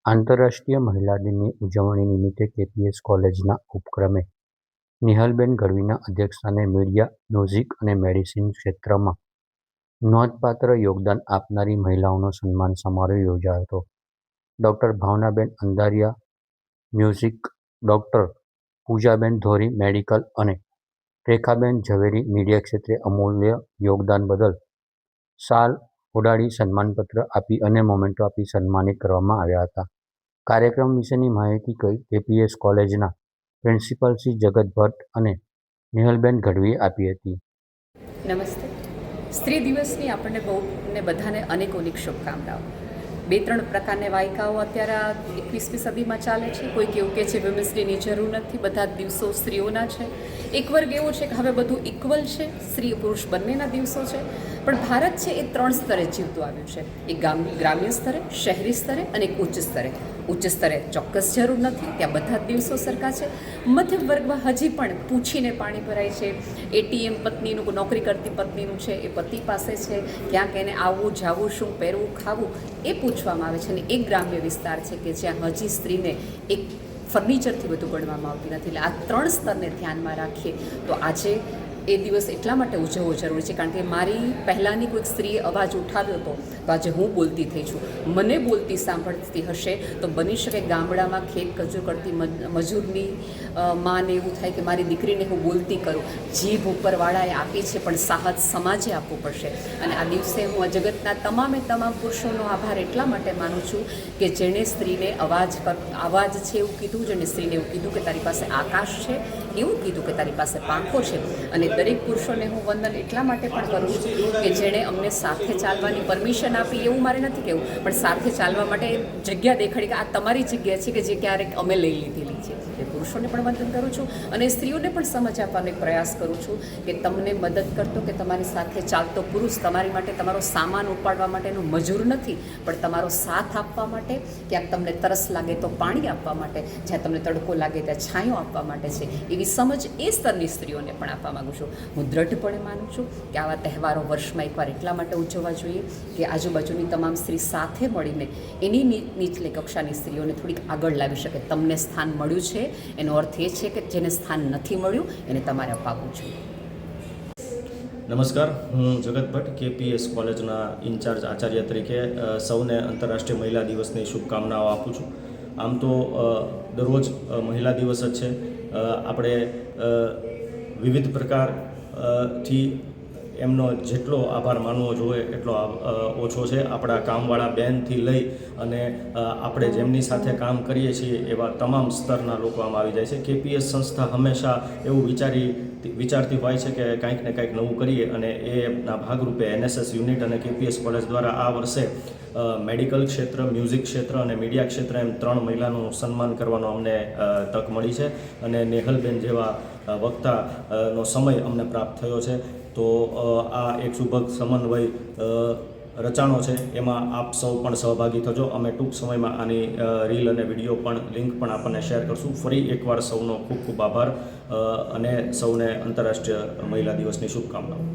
આંતરરાષ્ટ્રીય મહિલા દિનની ઉજવણી નિમિત્તે કેપીએસ કોલેજના ઉપક્રમે નિહાલબેન ગઢવીના અધ્યક્ષસ્થાને મીડિયા, મ્યુઝિક અને મેડિસિન ક્ષેત્રમાં નોંધપાત્ર યોગદાન આપનારી મહિલાઓનો સન્માન સમારોહ યોજાયો હતો. ડૉ. ભાવનાબેન અંધારિયા મ્યુઝિક, ડૉ. પૂજાબેન ધોરી મેડિકલ અને રેખાબેન ઝવેરી મીડિયા ક્ષેત્રે અમૂલ્ય યોગદાન બદલ શાલ ઓઢાડી સન્માનપત્ર આપી અને મોમેન્ટો આપી સન્માનિત કરવામાં આવ્યા હતા. કાર્યક્રમ વિશેની માહિતી કેપીએસ કોલેજના પ્રિન્સિપાલ શ્રી જગત ભટ્ટ અને નિહાલબેન ગઢવીએ આપી હતી. નમસ્તે. સ્ત્રી દિવસની આપણને બધાને અનેકોની શુભકામનાઓ. 2-3 પ્રકારની વાયકાઓ અત્યારે આ 21મી સદીમાં ચાલે છે. કોઈક એવું કહે છે વિમેન્સ ડેની જરૂર નથી, બધા જ દિવસો સ્ત્રીઓના છે. એક વર્ગ એવો છે કે હવે બધું ઇક્વલ છે, સ્ત્રી પુરુષ બંનેના દિવસો છે. પણ ભારત છે એ 3 સ્તરે જીવતું આવ્યું છે. એક ગ્રામ્ય સ્તરે, શહેરી સ્તરે અને એક ઉચ્ચ સ્તરે. ઉચ્ચ સ્તરે ચોક્કસ જરૂર નથી, ત્યાં બધા જ દિવસો સરખા છે. મધ્યમ વર્ગમાં હજી પણ પૂછીને પાણી ભરાય છે. એટીએમ પત્નીનું, નોકરી કરતી પત્નીનું છે એ પતિ પાસે છે. ક્યાંક એને આવવું જાવું, શું પહેરવું ખાવું એ પૂછવામાં આવે છે. અને એક ગ્રામ્ય વિસ્તાર છે કે જ્યાં હજી સ્ત્રીને એક ફર્નિચરથી વધુ ગણવામાં આવતી નથી. એટલે આ 3 સ્તરને ધ્યાનમાં રાખીએ તો આજે એ દિવસ એટલા માટે ઉજવવો જરૂરી છે કારણ કે મારી પહેલાંની કોઈક સ્ત્રીએ અવાજ ઉઠાવ્યો હતો તો આજે હું બોલતી થઈ છું. મને બોલતી સાંભળતી હશે તો બની શકે ગામડામાં ખેત કજૂર કરતી મજૂરની માને એવું થાય કે મારી દીકરીને હું બોલતી કરું. જીભ ઉપરવાળાએ આપી છે પણ સાહસ સમાજે આપવું પડશે. અને આ દિવસે હું આ જગતના તમામ પુરુષોનો આભાર એટલા માટે માનું છું કે જેણે સ્ત્રીને અવાજ છે એવું કીધું, જેણે સ્ત્રીને એવું કીધું કે તારી પાસે આકાશ છે, એવું કીધું કે તારી પાસે પાંખો છે. અને દરેક પુરુષોને હું વંદન એટલા માટે પણ કરું છું કે જેણે અમને સાથે ચાલવાની પરમિશન આપી. એવું મારે નથી કહેવું, પણ સાથે ચાલવા માટે જગ્યા દેખાડી કે આ તમારી જગ્યા છે કે જે ક્યારેક અમે લઈ લીધેલી છે. એ પુરુષોને પણ વંદન કરું છું અને સ્ત્રીઓને પણ સમજ આપવાનો એક પ્રયાસ કરું છું કે તમને મદદ કરતો કે તમારી સાથે ચાલતો પુરુષ તમારી માટે તમારો સામાન ઉપાડવા માટેનું મજૂર નથી, પણ તમારો સાથ આપવા માટે, ક્યાંક તમને તરસ લાગે તો પાણી આપવા માટે, જ્યાં તમને તડકો લાગે ત્યાં છાંયો આપવા માટે છે. એવી સમજ એ સ્તરની સ્ત્રીઓને પણ આપવા માગું છું. હું દ્રઢપણે માનું છું કે આવા તહેવારો વર્ષમાં એકવાર એટલા માટે ઉજવવા જોઈએ કે આજુબાજુની તમામ સ્ત્રી સાથે મળીને એની નીચલી કક્ષાની સ્ત્રીઓને થોડીક આગળ લાવી શકે. તમને સ્થાન મળ્યું છે એનો અર્થ એ છે કે જેને સ્થાન નથી મળ્યું એને તમારે અપાવવું જોઈએ. નમસ્કાર, હું જગત ભટ્ટ કેપીએસ કોલેજના ઇન્ચાર્જ આચાર્ય તરીકે સૌને આંતરરાષ્ટ્રીય મહિલા દિવસની શુભકામનાઓ આપું છું. આમ તો દરરોજ મહિલા દિવસ જ છે. આપણે વિવિધ પ્રકારથી એમનો જેટલો આભાર માનવો જોઈએ એટલો ઓછો છે. આપણા કામવાળા બહેનથી લઈ અને આપણે જેમની સાથે કામ કરીએ છીએ એવા તમામ સ્તરના લોકો આમાં આવી જાય છે. કેપીએસ સંસ્થા હંમેશા એવું વિચારતી હોય છે કે કંઈક ને કંઈક નવું કરીએ અને એના ભાગરૂપે એનએસએસ યુનિટ અને કેપીએસ કોલેજ દ્વારા આ વર્ષે મેડિકલ ક્ષેત્ર, મ્યુઝિક ક્ષેત્ર અને મીડિયા ક્ષેત્ર એમ 3 મહિલાનું સન્માન કરવાનો અમને તક મળી છે. અને નેહલબેન જેવા વક્તાનો સમય અમને પ્રાપ્ત થયો છે. તો આ એક સુભગ સમન્વય રચાણો છે. એમાં આપ સૌ પણ સહભાગી થજો. અમે ટૂંક સમયમાં આની રીલ અને વિડીયો પણ લિંક પણ આપણને શેર કરશું. ફરી એકવાર સૌનો ખૂબ ખૂબ આભાર અને સૌને આંતરરાષ્ટ્રીય મહિલા દિવસની શુભકામનાઓ.